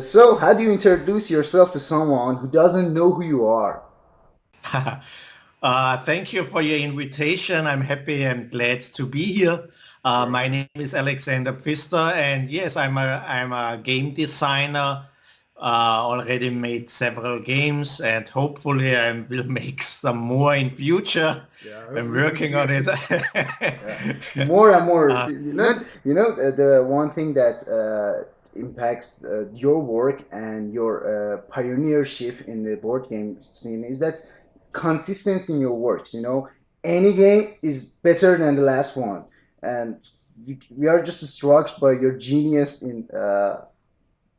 So, how do you introduce yourself to someone who doesn't know who you are? Thank you for your invitation. I'm happy and glad to be here. My name is Alexander Pfister, and yes, I'm a game designer. Already made several games, and hopefully I will make some more in future. Yeah, I'm working on it. yeah. More and more. uh, The one thing that impacts your work and your pioneership in the board game scene is that consistency in your works. Any game is better than the last one, and we are just struck by your genius in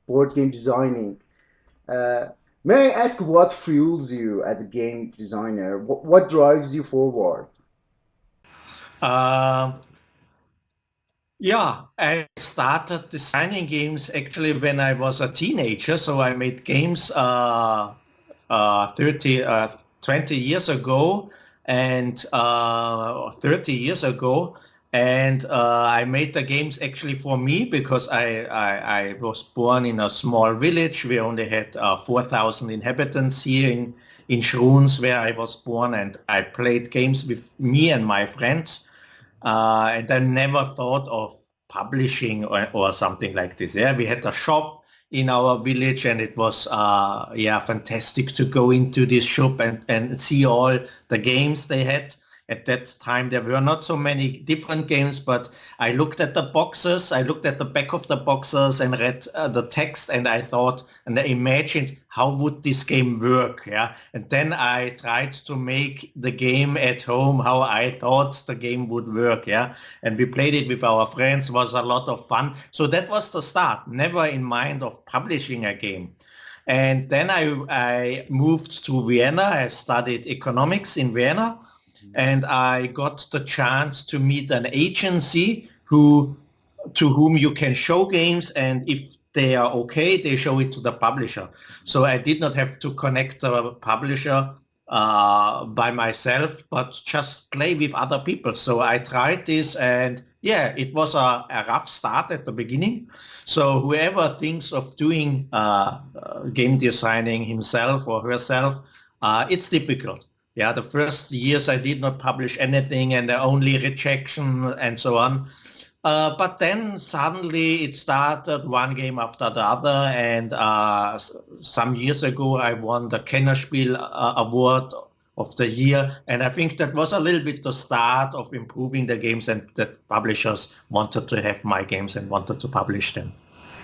board game designing. Uh, may I ask what fuels you as a game designer? What drives you forward? uh, yeah, I started designing games actually when I was a teenager. So I made games 30, 20 years ago and 30 years ago. And I made the games actually for me because I was born in a small village. We only had 4,000 inhabitants here in Schruns where I was born, and I played games with me and my friends. And I never thought of publishing or something like this. Yeah, we had a shop in our village, and it was fantastic to go into this shop and see all the games they had. At that time, there were not so many different games, but I looked at the boxes, I looked at the back of the boxes and read the text, and I thought and I imagined how would this game work, yeah? And then I tried to make the game at home how I thought the game would work, yeah? And we played it with our friends, was a lot of fun. So that was the start, never in mind of publishing a game. And then I moved to Vienna. I studied economics in Vienna, and I got the chance to meet an agency to whom you can show games, and if they are okay, they show it to the publisher. So I did not have to connect the publisher by myself, but just play with other people. So I tried this, and yeah, it was a rough start at the beginning. So whoever thinks of doing game designing himself or herself, it's difficult. Yeah, the first years I did not publish anything, and only rejection and so on. But then suddenly it started one game after the other, and some years ago I won the Kennerspiel award of the year, and I think that was a little bit the start of improving the games, and that publishers wanted to have my games and wanted to publish them.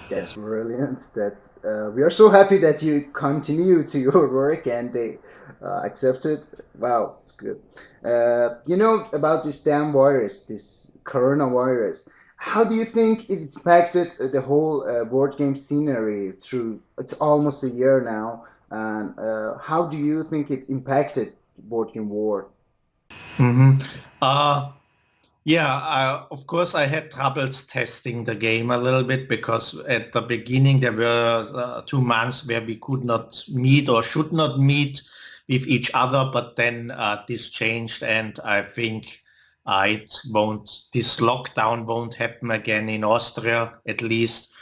That's brilliant. That's we are so happy that you continue to your work and they accept it. Wow, it's good. About this damn virus, this coronavirus. How do you think it impacted the whole board game scenery through? It's almost a year now, and how do you think it's impacted board game world? Mm-hmm. Uh, Yeah, of course, I had troubles testing the game a little bit because at the beginning there were 2 months where we could not meet or should not meet with each other, but then this changed, and I think this lockdown won't happen again in Austria, at least,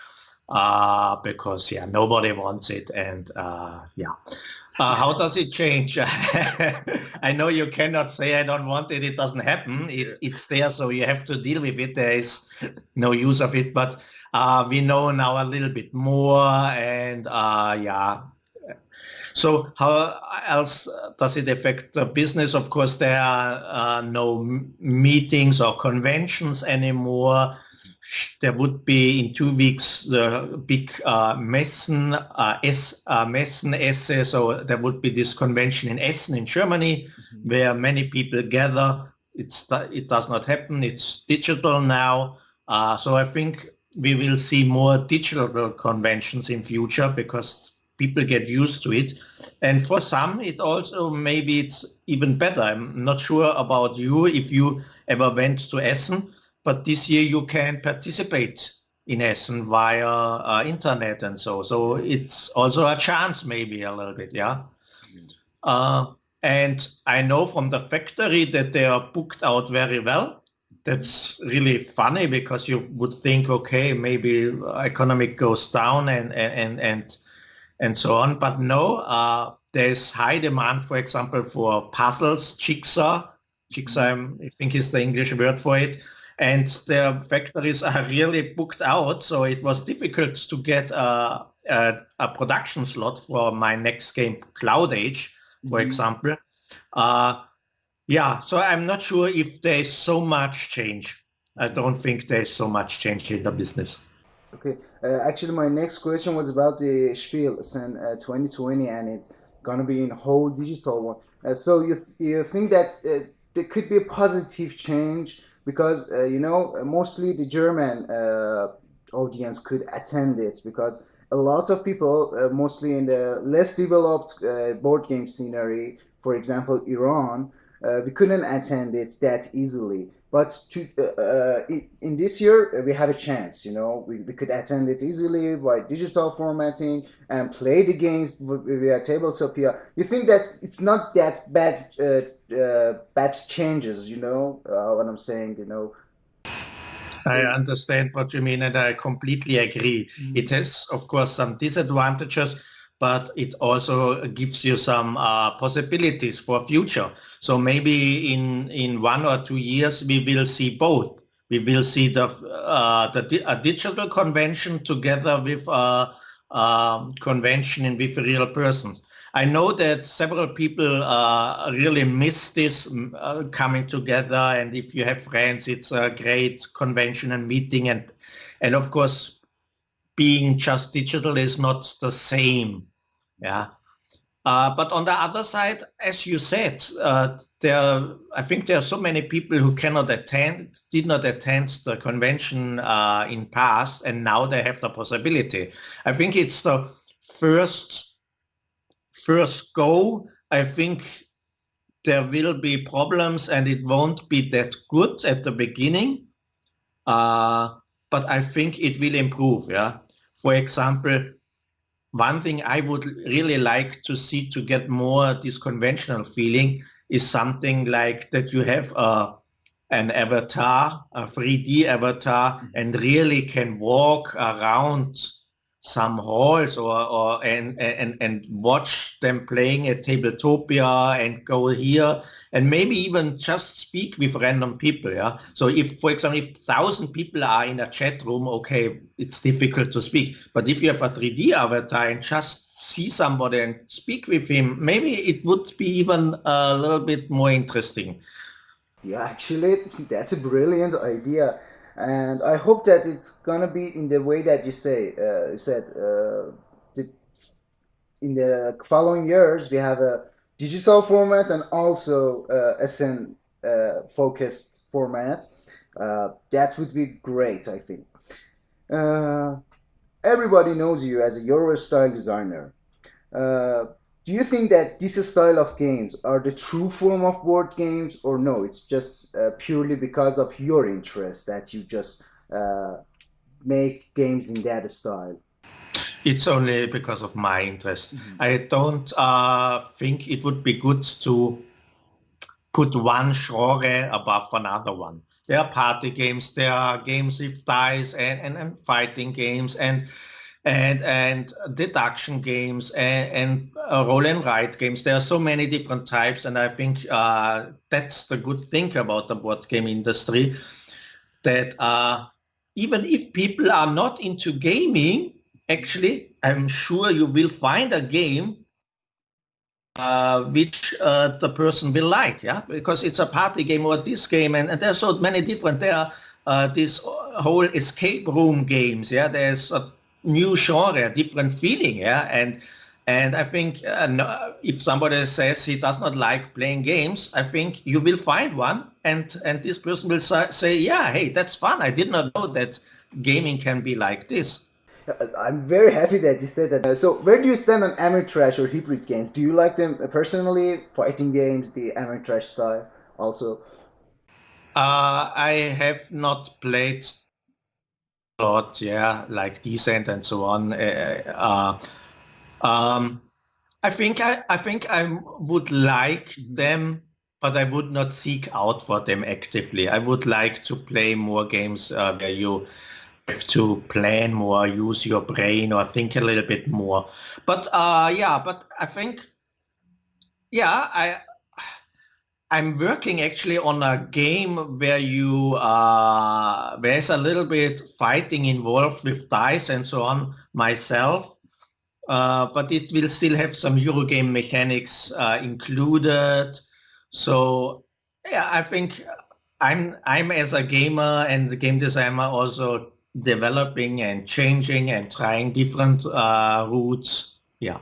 because yeah, nobody wants it, and yeah. How does it change? I know you cannot say I don't want it, it doesn't happen. It's there, so you have to deal with it. There is no use of it, but we know now a little bit more, and yeah. So how else does it affect the business? Of course, there are no meetings or conventions anymore. There would be in 2 weeks the big Messen Esse, so there would be this convention in Essen in Germany where many people gather. It does not happen. It's digital now. So I think we will see more digital conventions in future because people get used to it. And for some, it also maybe it's even better. I'm not sure about you if you ever went to Essen, but this year you can participate in Essen via internet and so. So it's also a chance maybe a little bit, yeah. Uh, and I know from the factory that they are booked out very well. that's really funny because you would think, okay, maybe economic goes down and so on. But no, there's high demand, for example, for puzzles, jigsaw. Jigsaw, I think is the English word for it. And the factories are really booked out. So it was difficult to get a production slot for my next game, Cloud Age, for example. Yeah, so I'm not sure if there's so much change. I don't think there's so much change in the business. Okay. Actually, my next question was about the Spiel in 2020, and it's gonna be in whole digital one. So you think that there could be a positive change because mostly the German audience could attend it because a lot of people, mostly in the less developed board game scenery, for example, Iran, we couldn't attend it that easily. But in this year, we have a chance, we could attend it easily by digital formatting and play the game via Tabletopia. You think that it's not that bad changes, what I'm saying, I understand what you mean, and I completely agree. It has, of course, some disadvantages, but it also gives you some possibilities for future. So maybe in 1 or 2 years we will see both. We will see a digital convention together with a convention and with real persons. I know that several people really miss this coming together, and if you have friends, it's a great convention and meeting, and of course, being just digital is not the same. Yeah. But on the other side, as you said, I think there are so many people who did not attend the convention in past, and now they have the possibility. I think it's the first go. I think there will be problems and it won't be that good at the beginning, but I think it will improve. Yeah. For example, one thing I would really like to see to get more this conventional feeling is something like that you have an avatar, a 3D avatar, and really can walk around some halls and watch them playing at Tabletopia and go here and maybe even just speak with random people. Yeah. So if, for example, if 1,000 people are in a chat room, okay, it's difficult to speak. But if you have a 3D avatar and just see somebody and speak with him, maybe it would be even a little bit more interesting. Yeah, actually, that's a brilliant idea, and I hope that it's gonna be in the way that you said. In the following years, we have a digital format and also SN focused format. That would be great, I think. Uh, Everybody knows you as a Euro style designer. Uh, do you think that this style of games are the true form of board games, or no? It's just purely because of your interest that you just make games in that style. It's only because of my interest. I don't think it would be good to put one genre above another one. There are party games, there are games with dice and fighting games and deduction games and roll and write games. There are so many different types, and I think that's the good thing about the board game industry, that even if people are not into gaming, actually, I'm sure you will find a game which the person will like, yeah, because it's a party game or this game, and there's so many different. There are this whole escape room games, yeah. There's a new genre, different feeling, yeah, and I think if somebody says he does not like playing games, I think you will find one, and this person will say, yeah, hey, that's fun. I did not know that gaming can be like this. I'm very happy that you said that. So, where do you stand on Ameritrash or hybrid games? Do you like them personally? Fighting games, the Ameritrash style, also. I have not played a lot, yeah, like Descent and so on. Um, I think I would like them but I would not seek out for them actively. I would like to play more games where you have to plan more, use your brain, or think a little bit more. But but I think, I'm working actually on a game where there's a little bit fighting involved with dice and so on myself. But it will still have some Eurogame mechanics included. So I think I'm as a gamer and the game designer also developing and changing and trying different routes. Yeah.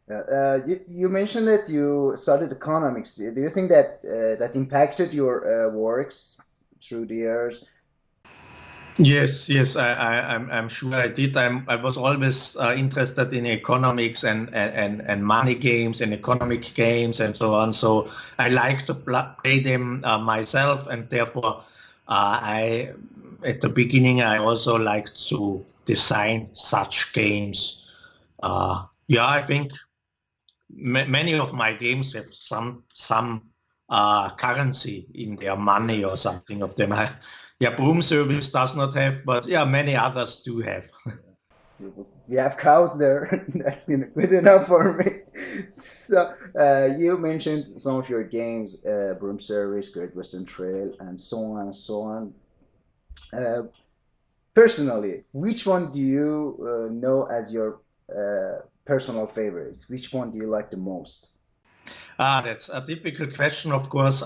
You mentioned that you studied economics. Do you think that that impacted your works through the years? Yes, I'm sure I did. I was always interested in economics and money games and economic games and so on. So I like to play them myself, and therefore at the beginning, I also liked to design such games. I think many of my games have some currency in their money or something of them. Broom Service does not have, but many others do have. We have cows there. That's good enough for me. So you mentioned some of your games, Broom Service, Great Western Trail, and so on and so on. Personally, which one do you know as your personal favorite? Which one do you like the most? That's a difficult question, of course.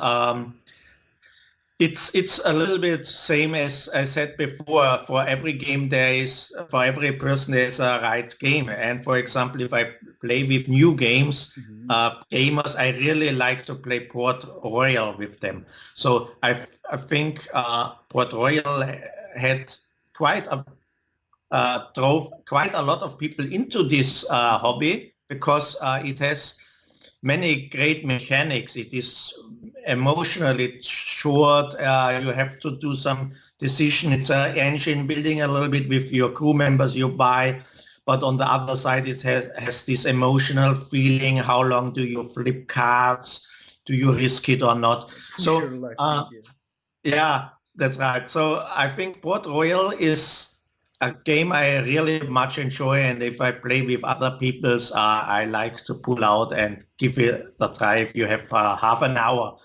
It's a little bit same as I said before. For every game for every person there's a right game. And for example, if I play with new games, gamers, I really like to play Port Royal with them. So I think Port Royal had drove quite a lot of people into this hobby because it has many great mechanics. It is emotionally short. You have to do some decision. It's an engine building a little bit with your crew members you buy. But on the other side, it has this emotional feeling. How long do you flip cards? Do you risk it or not? Yeah, that's right. So I think Port Royal is a game I really much enjoy, and if I play with other people, I like to pull out and give it a try if you have half an hour.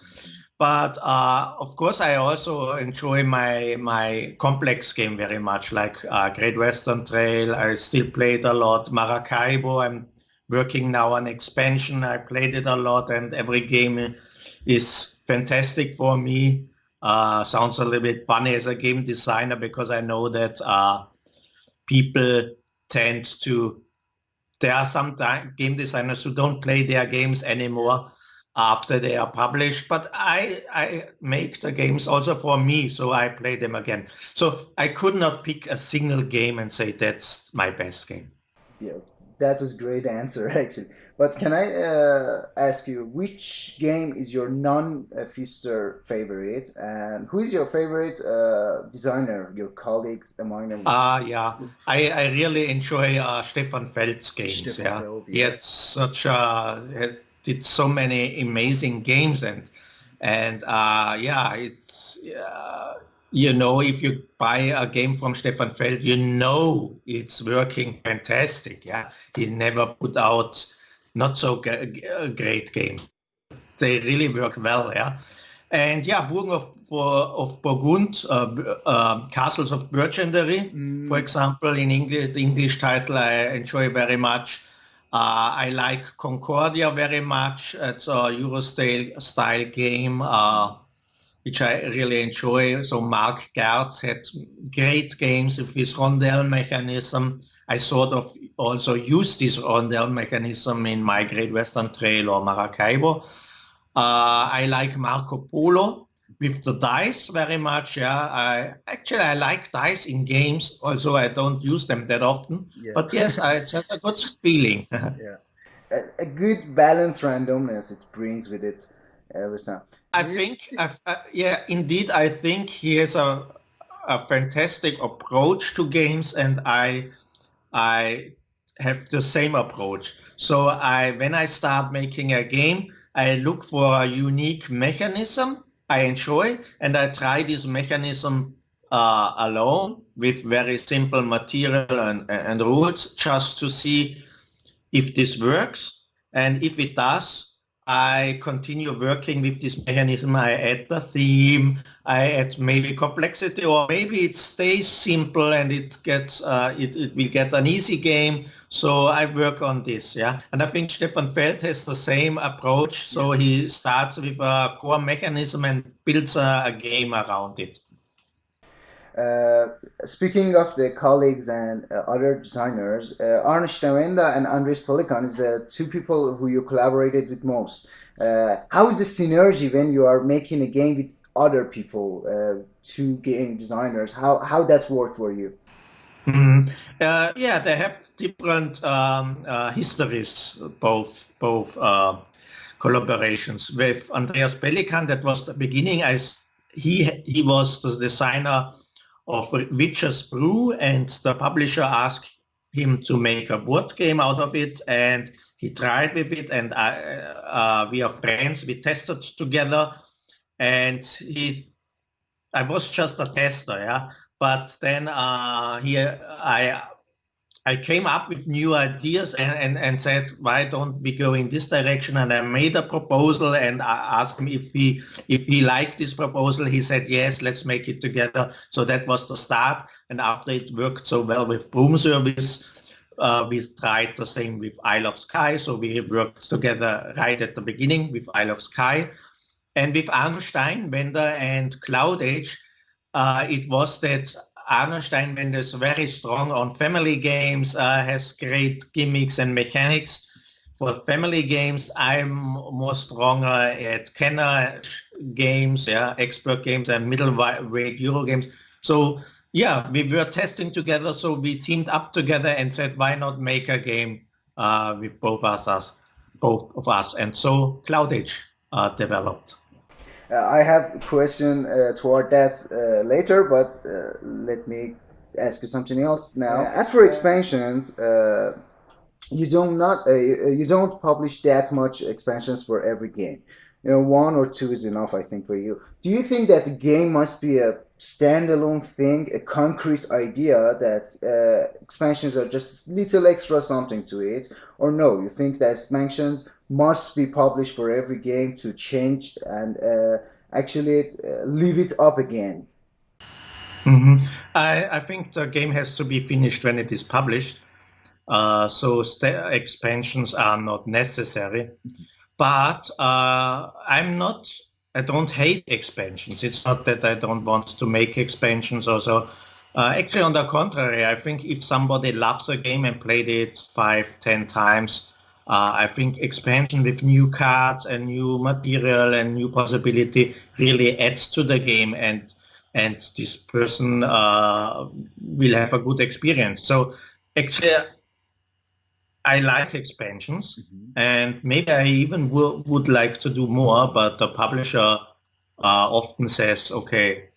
But of course, I also enjoy my complex game very much, like Great Western Trail. I still play it a lot. Maracaibo, I'm working now on expansion. I played it a lot, and every game is fantastic for me. Sounds a little bit funny as a game designer because I know that people tend to, there are some game designers who don't play their games anymore after they are published, but I make the games also for me, so I play them again. So I could not pick a single game and say that's my best game. Yeah, that was a great answer actually. But can I ask you, which game is your non-Pfister favorite, and who is your favorite designer, your colleagues among them? I really enjoy Stefan Feld's games. Stefan Feld, yes. He did so many amazing games, and it's if you buy a game from Stefan Feld, it's working fantastic. Yeah, he never put out not so great games. They really work well. Yeah. And Burgen of Burgund, Castles of Burgundy, for example, in English, the English title I enjoy very much. I like Concordia very much. It's a Euro-style game, which I really enjoy. So Mark Gertz had great games with his rondel mechanism. I sort of also use this rondel mechanism in my Great Western Trail or Maracaibo. I like Marco Polo with the dice very much. I like dice in games, although I don't use them that often. Yeah. But yes, it's a good feeling. Yeah. A good balanced randomness it brings with it every time. I think, indeed, I think he has a fantastic approach to games, and I have the same approach. So when I start making a game, I look for a unique mechanism I enjoy, and I try this mechanism alone with very simple material and rules just to see if this works. And if it does, I continue working with this mechanism. I add the theme, I add maybe complexity, or maybe it stays simple and it gets it will get an easy game. So I work on this, yeah. And I think Stefan Feld has the same approach. So he starts with a core mechanism and builds a game around it. Speaking of the colleagues and other designers, Arne Stawenda and Andres Polikan is the two people who you collaborated with most. How is the synergy when you are making a game with other people, two game designers? How that worked for you? Yeah, they have different histories, both collaborations. With Andreas Pelikan, that was the beginning. He was the designer of Witcher's Brew, and the publisher asked him to make a board game out of it, and he tried with it, and we are friends. We tested together, and I was just a tester, yeah. But then I came up with new ideas and said, why don't we go in this direction? And I made a proposal and I asked him if he liked this proposal. He said, yes, let's make it together. So that was the start. And after it worked so well with Broom Service, we tried the same with Isle of Skye. So we worked together right at the beginning with Isle of Skye. And with Arno Steinwender and Cloud Age, it was that Arno Steinwender is very strong on family games, has great gimmicks and mechanics. For family games, I'm more stronger at Kenner games, yeah, expert games and middleweight Euro games. So yeah, we were testing together, so we teamed up together and said, why not make a game with both of us? And so Cloud Age developed. I have a question toward that later, but let me ask you something else now. As for expansions, you don't publish that much expansions for every game. You know, one or two is enough, I think, for you. Do you think that the game must be a standalone thing, a concrete idea that expansions are just little extra something to it, or no? You think that expansions must be published for every game to change and actually leave it up again? Mm-hmm. I think the game has to be finished when it is published, so expansions are not necessary. But I don't hate expansions. It's not that I don't want to make expansions or so. Actually, on the contrary, I think if somebody loves a game and played it 5-10 times, I think expansion with new cards and new material and new possibility really adds to the game, and this person will have a good experience. So actually, I like expansions, and maybe I even would like to do more, but the publisher often says, okay,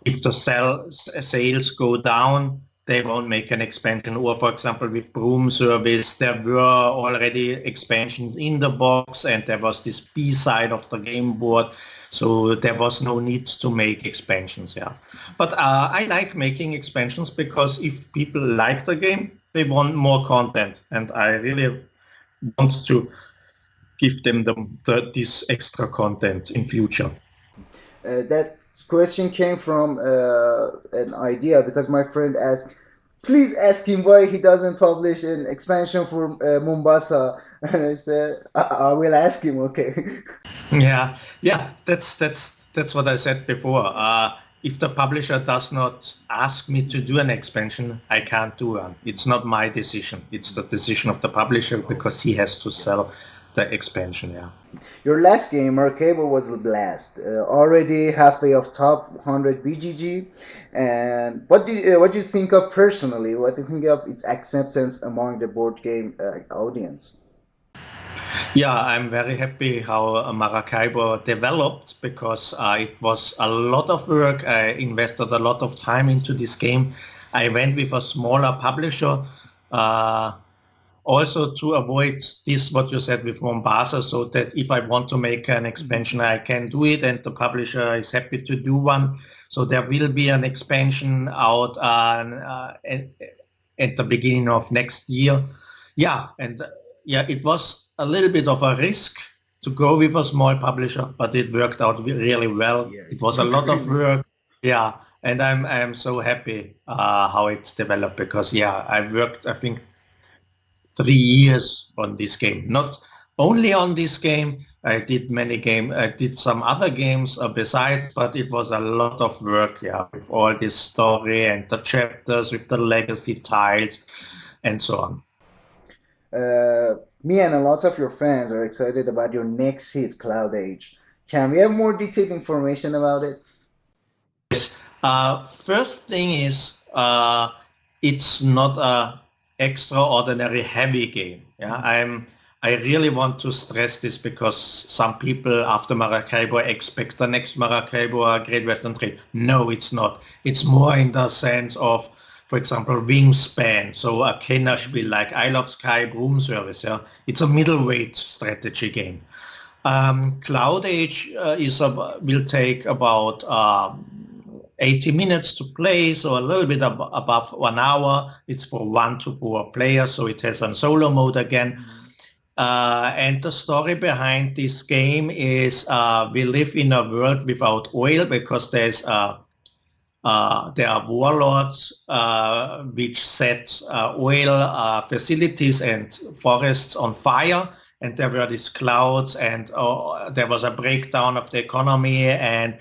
if the sales go down, they won't make an expansion. Or for example, with Broom Service, there were already expansions in the box and there was this B side of the game board. So there was no need to make expansions, yeah. But I like making expansions because if people like the game, they want more content. And I really want to give them this extra content in future. That question came from an idea because my friend asked, please ask him why he doesn't publish an expansion for Mombasa. And I said, I will ask him, okay. Yeah, that's what I said before. If the publisher does not ask me to do an expansion, I can't do one. It's not my decision. It's the decision of the publisher because he has to sell the expansion, yeah. Your last game, Maracaibo, was a blast. Already halfway of top 100 BGG. And what do you think of personally? What do you think of its acceptance among the board game audience? Yeah, I'm very happy how Maracaibo developed because it was a lot of work. I invested a lot of time into this game. I went with a smaller publisher also to avoid this, what you said with Mombasa, so that if I want to make an expansion, I can do it, and the publisher is happy to do one. So there will be an expansion out at the beginning of next year. Yeah, and it was a little bit of a risk to go with a small publisher, but it worked out really well. Yeah, it was a lot of work. Yeah, and I'm so happy how it's developed, because I worked, I think, 3 years on this game. Not only on this game, I did many games. I did some other games besides, but it was a lot of work, with all this story and the chapters, with the legacy tiles, and so on. Me and a lot of your fans are excited about your next hit, Cloud Age. Can we have more detailed information about it? Yes. First thing is, it's not a extraordinary heavy game. I really want to stress this, because some people after Maracaibo expect the next Maracaibo or Great Western Trail. No, it's not. It's more in the sense of, for example, Wingspan, so a Kennerspiel like Isle of Skye Room Service. It's a middleweight strategy game. Cloud Age will take about 80 minutes to play, so a little bit above 1 hour. It's for 1 to 4 players, so it has a solo mode again. And the story behind this game is we live in a world without oil, because there are warlords which set oil facilities and forests on fire, and there were these clouds, and there was a breakdown of the economy, and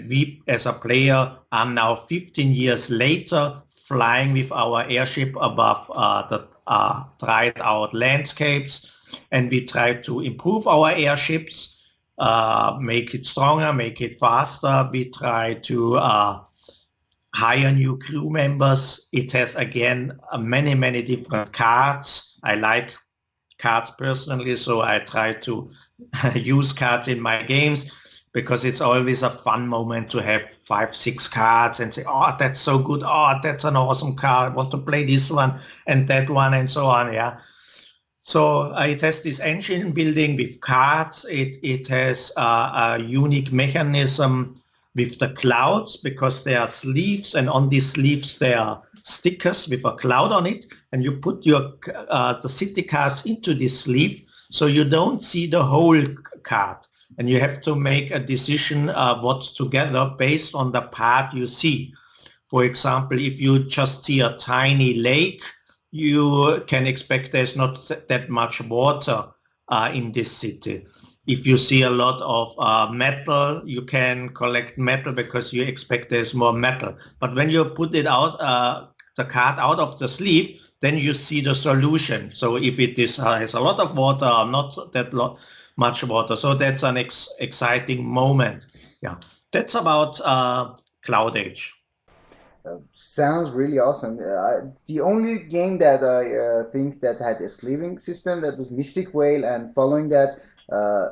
we as a player are now 15 years later flying with our airship above the dried out landscapes, and we try to improve our airships, make it stronger, make it faster. We try to hire new crew members. It has, again, many different cards. I like cards personally, so I try to use cards in my games, because it's always a fun moment to have 5-6 cards and say, oh, that's so good, oh, that's an awesome card, I want to play this one and that one, and so on. So it has this engine building with cards. It has a unique mechanism with the clouds, because there are sleeves, and on these sleeves there are stickers with a cloud on it, and you put the city cards into this sleeve, so you don't see the whole card, and you have to make a decision what's together based on the part you see. For example, if you just see a tiny lake, you can expect there's not that much water in this city. If you see a lot of metal, you can collect metal, because you expect there's more metal. But when you put it out, the card out of the sleeve, then you see the solution. So if it has a lot of water or not that much water. So that's an exciting moment. That's about Cloud Age. Sounds really awesome. The only game that I think that had a sleeving system, that was Mystic Whale, and following that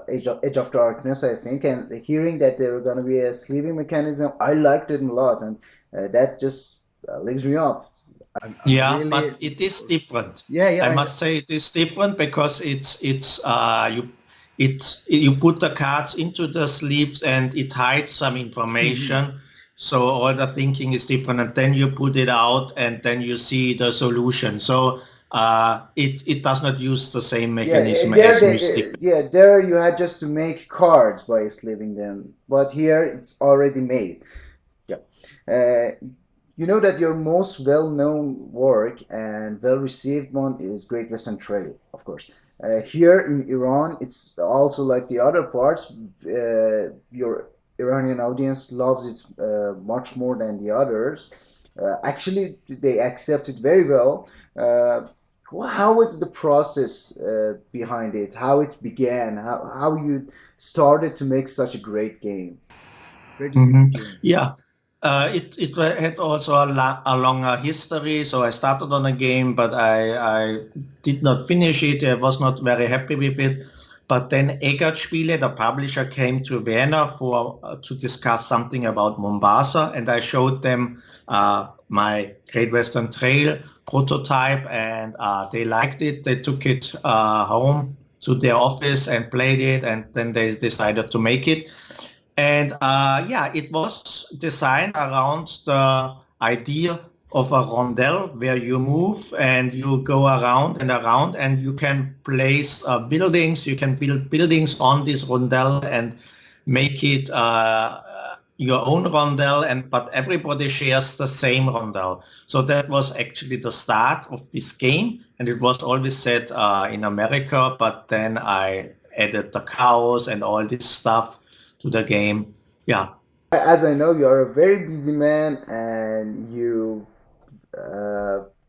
Edge of Darkness, I think, and hearing that there were going to be a sleeving mechanism, I liked it a lot, and that just leaves me off. Really... but it is different. I must say it is different, because you put the cards into the sleeves and it hides some information. So all the thinking is different, and then you put it out and then you see the solution. So it does not use the same mechanism as Mystic. There you had just to make cards by sleeving them, but here it's already made. You know that your most well-known work and well-received one is Great Western Trail, of course. Here in Iran, it's also like the other parts. Your Iranian audience loves it much more than the others. Actually, they accept it very well. How is the process behind it? How it began? How you started to make such a great game? It had also a longer history. So I started on a game, but I did not finish it. I was not very happy with it. But then Spiele, the publisher, came to Vienna to discuss something about Mombasa, and I showed them my Great Western Trail prototype, and they liked it. They took it home to their office and played it, and then they decided to make it. And it was designed around the idea of a rondel where you move and you go around and you can place buildings. You can build buildings on this rondel and make it your own rondel, but everybody shares the same rondel. So that was actually the start of this game, and it was always set in America, but then I added the cows and all this stuff to the game. Yeah. As I know, you are a very busy man, and you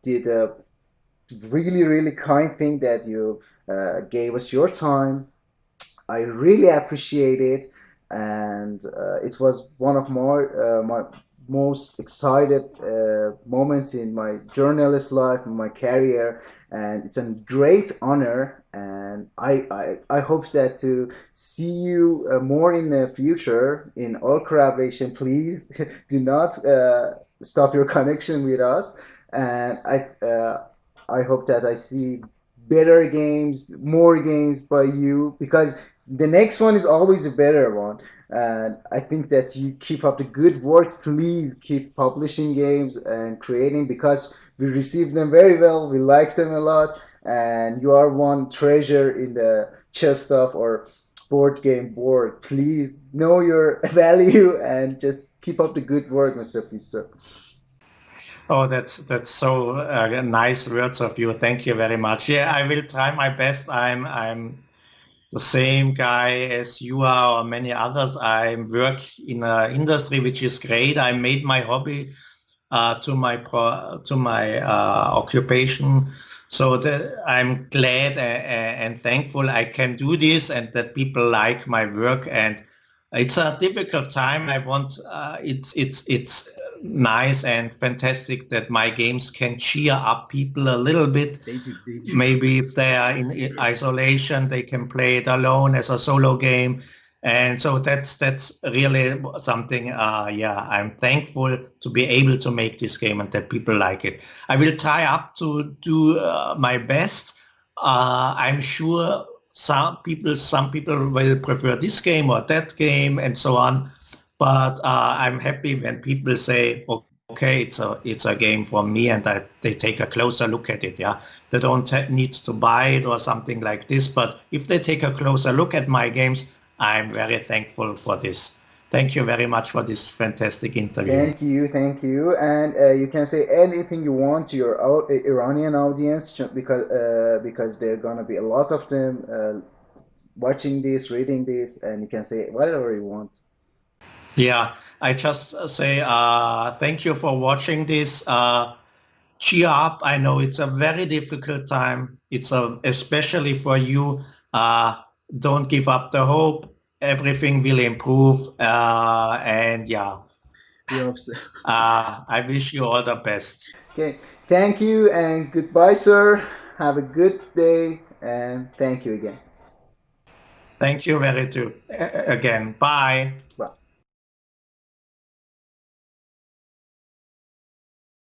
did a really, really kind thing that you gave us your time. I really appreciate it, and it was one of my most excited moments in my journalist life, in my career, and it's a great honor. And I hope that to see you more in the future in all collaboration. Please do not stop your connection with us, and I hope that I see better games, more games by you, because the next one is always a better one. And I think that you keep up the good work. Please keep publishing games and creating, because we receive them very well. We like them a lot. And you are one treasure in the chest of our board game board. Please know your value and just keep up the good work, Mr. Fister. Oh, that's so nice words of you. Thank you very much. Yeah, I will try my best. I'm the same guy as you are or many others. I work in an industry which is great. I made my hobby to my occupation. So that I'm glad and thankful I can do this and that people like my work. And it's a difficult time. I want it's nice and fantastic that my games can cheer up people a little bit. They do. Maybe if they are in isolation, they can play it alone as a solo game. And so that's really something, I'm thankful to be able to make this game and that people like it. I will try up to do my best. I'm sure some people will prefer this game or that game and so on. But I'm happy when people say, okay, it's a game for me, and that they take a closer look at it. Yeah, they don't need to buy it or something like this. But if they take a closer look at my games, I'm very thankful for this. Thank you very much for this fantastic interview. Thank you, and you can say anything you want to your Iranian audience, because there are gonna be a lot of them watching this, reading this, and you can say whatever you want. Yeah, I just say thank you for watching this. Cheer up. I know it's a very difficult time. It's especially for you. Don't give up the hope. Everything will improve. And yeah, We hope so. I wish you all the best. Okay, thank you and goodbye, sir. Have a good day, and thank you again. Thank you very too. Again. Bye. Bye.